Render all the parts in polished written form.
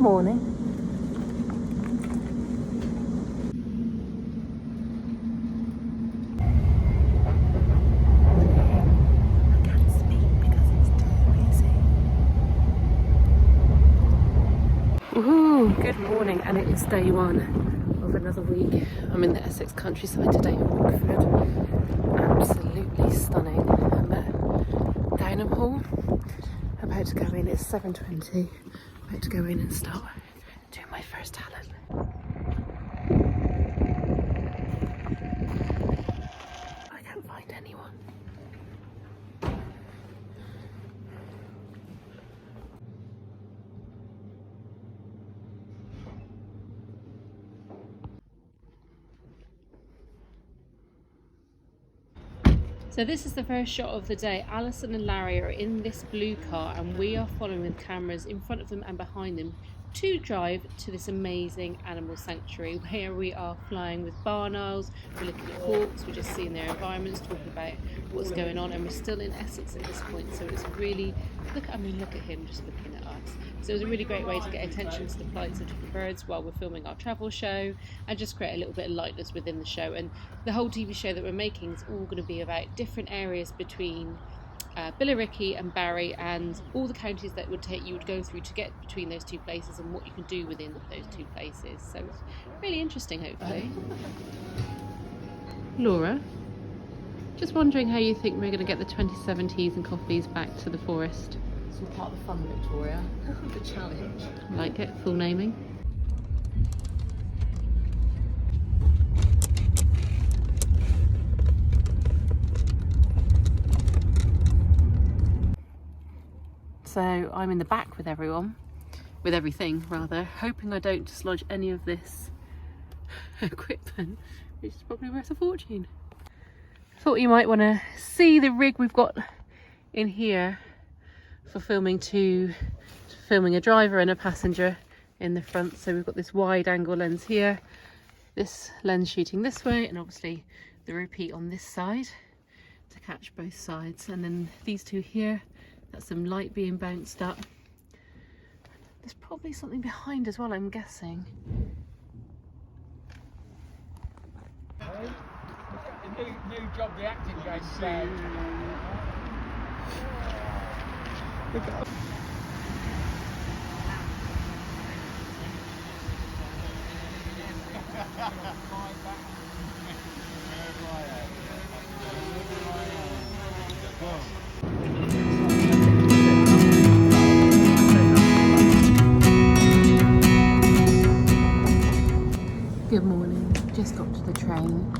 morning. I can't speak because it's too busy. Woohoo! Good morning, and it is day one of another week. I'm in the Essex countryside today in Rockford. Absolutely stunning. I'm at Downham Hall. About to go in. It's 7:20. About to go in and start doing my first talent. I can't find anyone. So this is the first shot of the day. Alison and Larry are in this blue car and we are following with cameras in front of them and behind them to drive to this amazing animal sanctuary where we are flying with barn owls, we're looking at hawks, we're just seeing their environments, talking about what's going on, and we're still in Essex at this point, so it's really, look at him just looking at us. So it was a really great way to get attention to the flights of different birds while we're filming our travel show and just create a little bit of lightness within the show. And the whole TV show that we're making is all going to be about different areas between Billericay and Barry and all the counties that you would go through to get between those two places and what you can do within those two places. So it's really interesting, hopefully. Laura, just wondering how you think we're going to get the 27 teas and coffees back to the forest. It's all part of the fun, Victoria. The challenge. Like it, full naming. So I'm in the back with everything rather, hoping I don't dislodge any of this equipment, which is probably worth a fortune. Thought you might want to see the rig we've got in here for filming a driver and a passenger in the front. So we've got this wide angle lens here, this lens shooting this way, and obviously the repeat on this side to catch both sides, and then these two here. That's some light being bounced up. There's probably something behind as well, I'm guessing. New job, the acting game today. Good morning, just got to the train.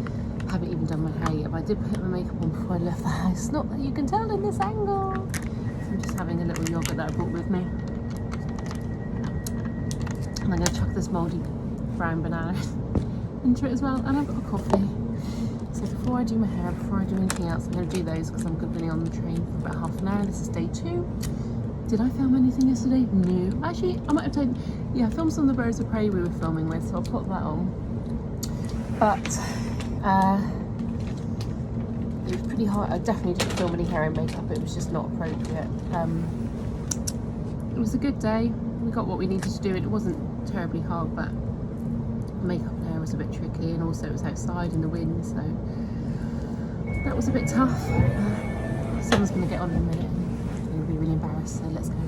Haven't even done my hair yet, but I did put my makeup on before I left the house. Not that you can tell in this angle. So I'm just having a little yogurt that I brought with me. And I'm going to chuck this mouldy brown banana into it as well. And I've got a coffee. So before I do my hair, before I do anything else, I'm going to do those because I'm going to be on the train for about half an hour. This is day 2. Did I film anything yesterday? No. Actually, I might have taken, I filmed some of the birds of prey we were filming with, so I'll put that on. But it was pretty hard. I definitely didn't film any hair and makeup. It was just not appropriate. It was a good day. We got what we needed to do. It wasn't terribly hard, but makeup and hair was a bit tricky, and also it was outside in the wind, so that was a bit tough. Someone's going to get on in a minute and they'll be really embarrassed, so let's go.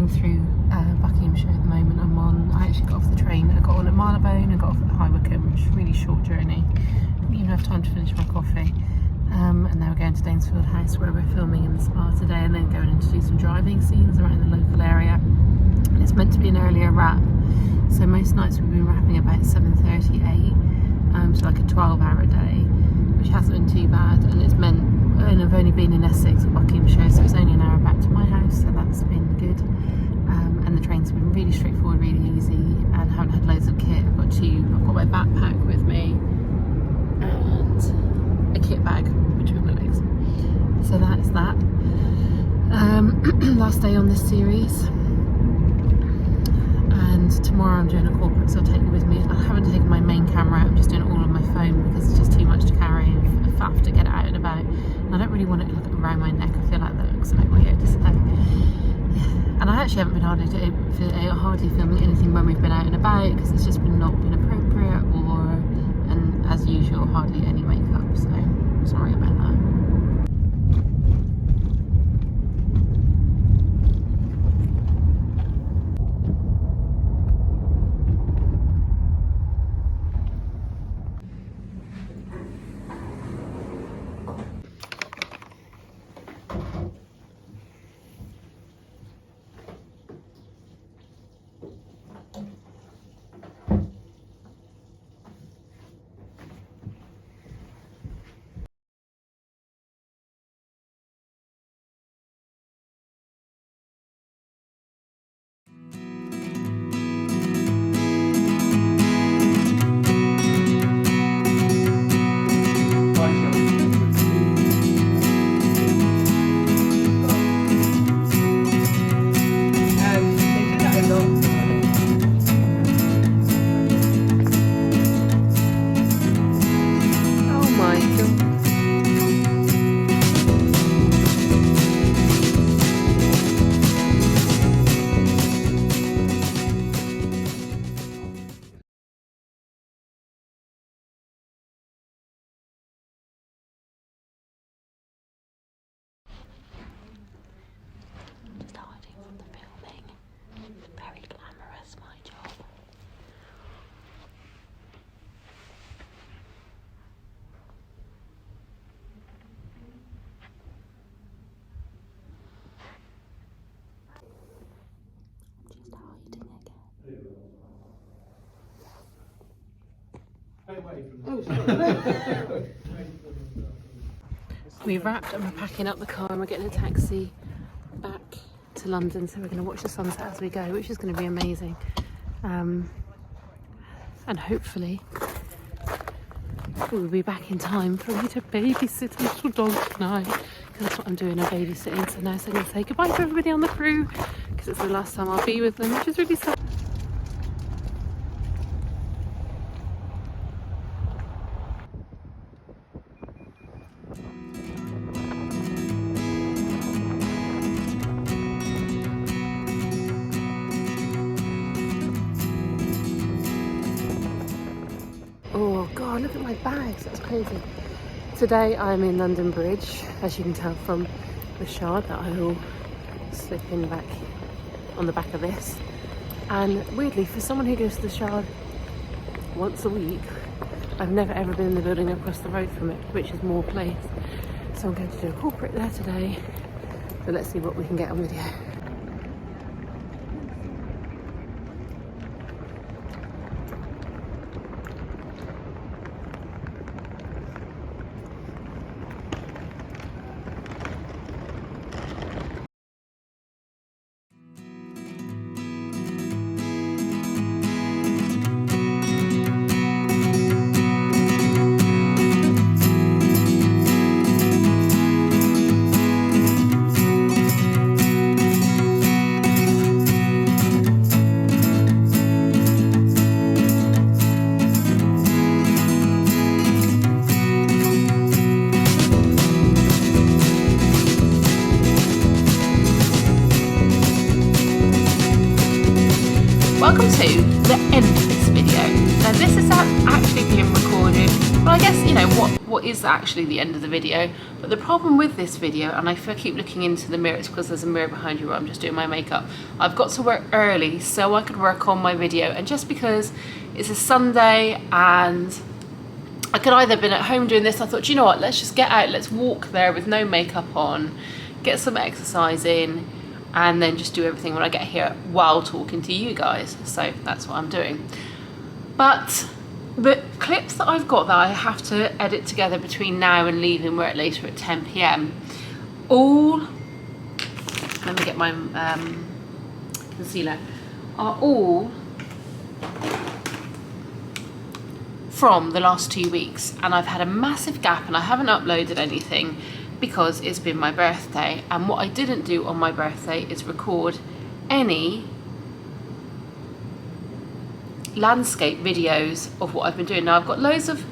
Through Buckinghamshire at the moment. I actually got off the train. I got on at Marylebone and got off at High-Wycombe, which is a really short journey. Didn't even have time to finish my coffee. And now we're going to Danesfield House where we're filming in the spa today, and then going in to do some driving scenes around the local area. And it's meant to be an earlier wrap, so most nights we've been wrapping about 7:30, 8. so like a 12-hour day, which hasn't been too bad, and it's meant, and I've only been in Essex at Buckinghamshire, so it's only an hour back to my house, so that's been good. And the trains have been really straightforward, really easy, and haven't had loads of kit. I've got my backpack with me and a kit bag between my legs. So that's that. Last day on this series, and tomorrow I'm doing a corporate, so I'll take it with me. I haven't taken my main camera out, I'm just doing it all on my phone because it's just too much to carry. I have to get it out and about, and I don't really want it like around my neck. I feel like that looks a bit weird. So, yeah. And I actually haven't been hardly filming anything when we've been out and about because it's just not been appropriate, and as usual, hardly any makeup. So sorry about that. We've wrapped and we're packing up the car and we're getting a taxi back to London, so we're going to watch the sunset as we go, which is going to be amazing. And hopefully we'll be back in time for me to babysit a little dog tonight, because that's what I'm doing, I'm babysitting. So now I'm going to say goodbye to everybody on the crew because it's the last time I'll be with them, which is really sad. Oh god, look at my bags, that's crazy. Today I'm in London Bridge, as you can tell from the shard that I will slip in back on the back of this. And weirdly, for someone who goes to the shard once a week, I've never ever been in the building across the road from it, which is Moore Place. So I'm going to do a corporate there today. So let's see what we can get on video. Welcome to the end of this video. Now this is actually being recorded, well I guess, you know, what is actually the end of the video, but the problem with this video, and if I keep looking into the mirror, it's because there's a mirror behind you where I'm just doing my makeup. I've got to work early so I could work on my video, and just because it's a Sunday and I could either have been at home doing this, I thought, you know what, let's just get out, let's walk there with no makeup on, get some exercise in, and then just do everything when I get here while talking to you guys. So that's what I'm doing. But the clips that I've got that I have to edit together between now and leaving work later at 10 p.m. all, let me get my concealer, are all from the last 2 weeks, and I've had a massive gap and I haven't uploaded anything because it's been my birthday. And what I didn't do on my birthday is record any landscape videos of what I've been doing. Now I've got loads of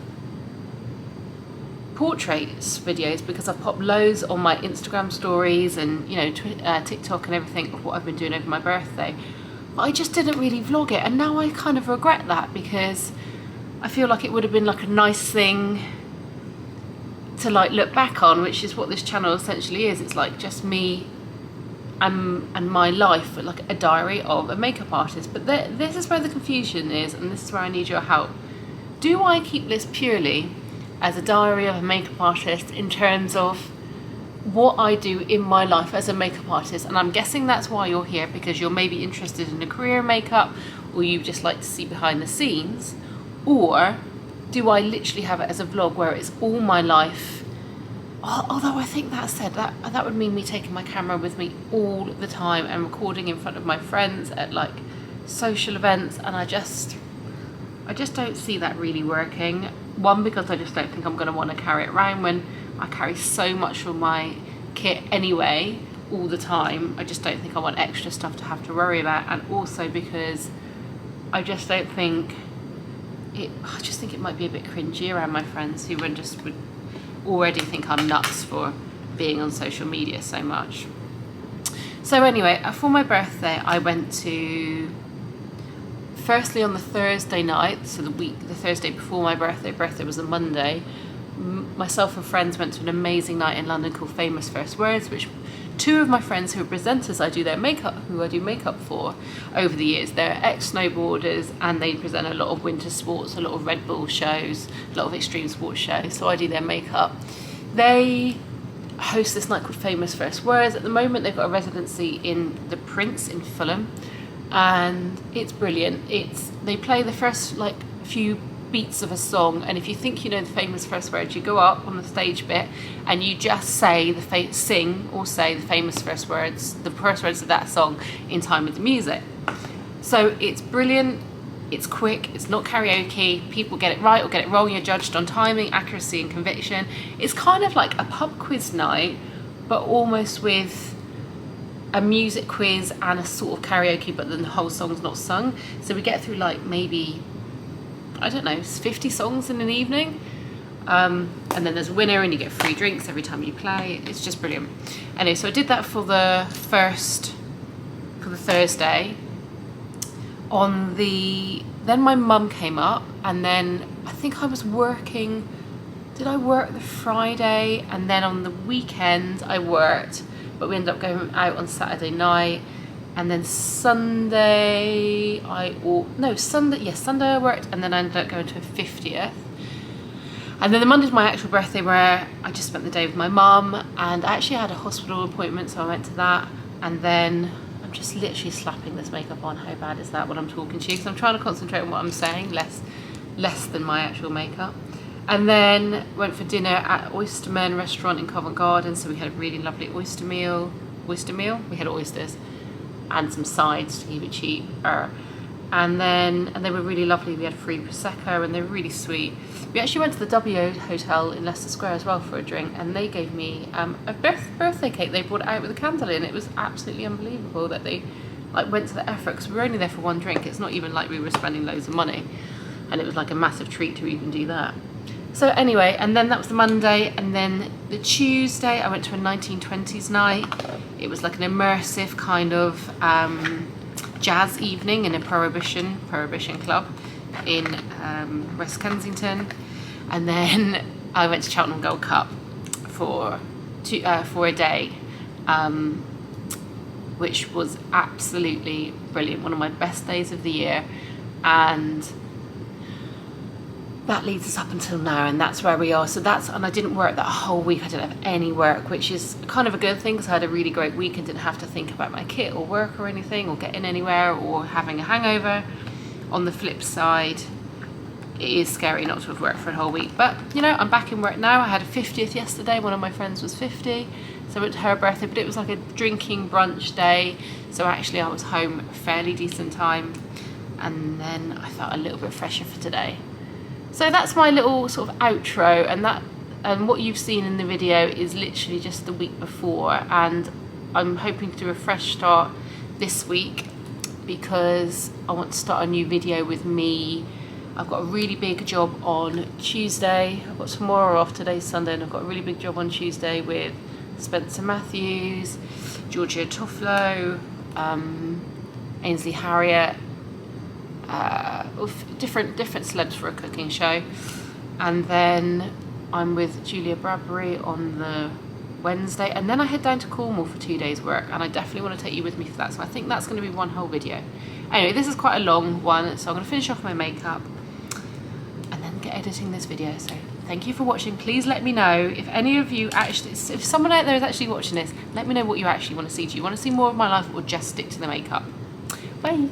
portraits videos because I've popped loads on my Instagram stories and, you know, TikTok and everything of what I've been doing over my birthday, but I just didn't really vlog it, and now I kind of regret that because I feel like it would have been like a nice thing to like look back on, which is what this channel essentially is. It's like just me and my life, like a diary of a makeup artist. But this is where the confusion is, and this is where I need your help. Do I keep this purely as a diary of a makeup artist in terms of what I do in my life as a makeup artist? And I'm guessing that's why you're here, because you're maybe interested in a career in makeup, or you just like to see behind the scenes. Or do I literally have it as a vlog where it's all my life? Although I think that said, that would mean me taking my camera with me all the time and recording in front of my friends at like social events, and I just don't see that really working. One, because I just don't think I'm going to want to carry it around when I carry so much of my kit anyway all the time. I just don't think I want extra stuff to have to worry about, and also because I just don't think I just think it might be a bit cringy around my friends who would already think I'm nuts for being on social media so much. So anyway, for my birthday I went to, firstly on the Thursday night, so the Thursday before my birthday was a Monday, myself and friends went to an amazing night in London called Famous First Words, which two of my friends who are presenters who I do makeup for over the years. They're ex-snowboarders and they present a lot of winter sports, a lot of Red Bull shows, a lot of extreme sports shows, so I do their makeup. They host this night called Famous First Words. At the moment they've got a residency in the Prince in Fulham, and it's brilliant. They play the first like few beats of a song, and if you think you know the famous first words, you go up on the stage bit and you just say sing or say the famous first words, the first words of that song in time with the music. So it's brilliant, it's quick, it's not karaoke, people get it right or get it wrong, you're judged on timing, accuracy and conviction. It's kind of like a pub quiz night, but almost with a music quiz and a sort of karaoke, but then the whole song's not sung. So we get through like maybe, I don't know, 50 songs in an evening, and then there's a winner and you get free drinks every time you play. It's just brilliant. Anyway, so I did that for the Thursday. Then my mum came up, and then I think I was working, did I work the Friday? And then on the weekend I worked, but we ended up going out on Saturday night. And then Sunday I worked, and then I ended up going to a 50th. And then the Monday's my actual birthday, where I just spent the day with my mum, and I actually had a hospital appointment, so I went to that. And then I'm just literally slapping this makeup on. How bad is that when I'm talking to you? Because I'm trying to concentrate on what I'm saying, less than my actual makeup. And then went for dinner at Oysterman restaurant in Covent Garden, so we had a really lovely oyster meal. We had oysters and some sides to keep it cheap. And they were really lovely. We had free Prosecco and they were really sweet. We actually went to the W Hotel in Leicester Square as well for a drink, and they gave me a birthday cake. They brought it out with a candle in. It was absolutely unbelievable that they like went to the effort, because we were only there for one drink. It's not even like we were spending loads of money, and it was like a massive treat to even do that. So anyway, and then that was the Monday, and then the Tuesday I went to a 1920s night. It was like an immersive kind of jazz evening in a prohibition club in West Kensington. And then I went to Cheltenham Gold Cup for a day, which was absolutely brilliant, one of my best days of the year. And that leads us up until now, and that's where we are. And I didn't work that whole week. I didn't have any work, which is kind of a good thing, because I had a really great week and didn't have to think about my kit or work or anything, or getting anywhere or having a hangover. On the flip side, it is scary not to have worked for a whole week. But you know, I'm back in work now. I had a 50th yesterday. One of my friends was 50, so I went to her birthday, but it was like a drinking brunch day, so actually I was home a fairly decent time, and then I felt a little bit fresher for today. So that's my little sort of outro, and what you've seen in the video is literally just the week before, and I'm hoping to do a fresh start this week because I want to start a new video with me. I've got a really big job on Tuesday. I've got tomorrow off, today's Sunday, and I've got a really big job on Tuesday with Spencer Matthews, Georgia Toffolo, Ainsley Harriott, different celebs for a cooking show. And then I'm with Julia Bradbury on the Wednesday, and then I head down to Cornwall for 2 days work, and I definitely want to take you with me for that, so I think that's going to be one whole video. Anyway, this is quite a long one, so I'm going to finish off my makeup and then get editing this video. So thank you for watching. Please let me know if any of you actually, if someone out there is actually watching this, let me know what you actually want to see. Do you want to see more of my life or just stick to the makeup? Bye.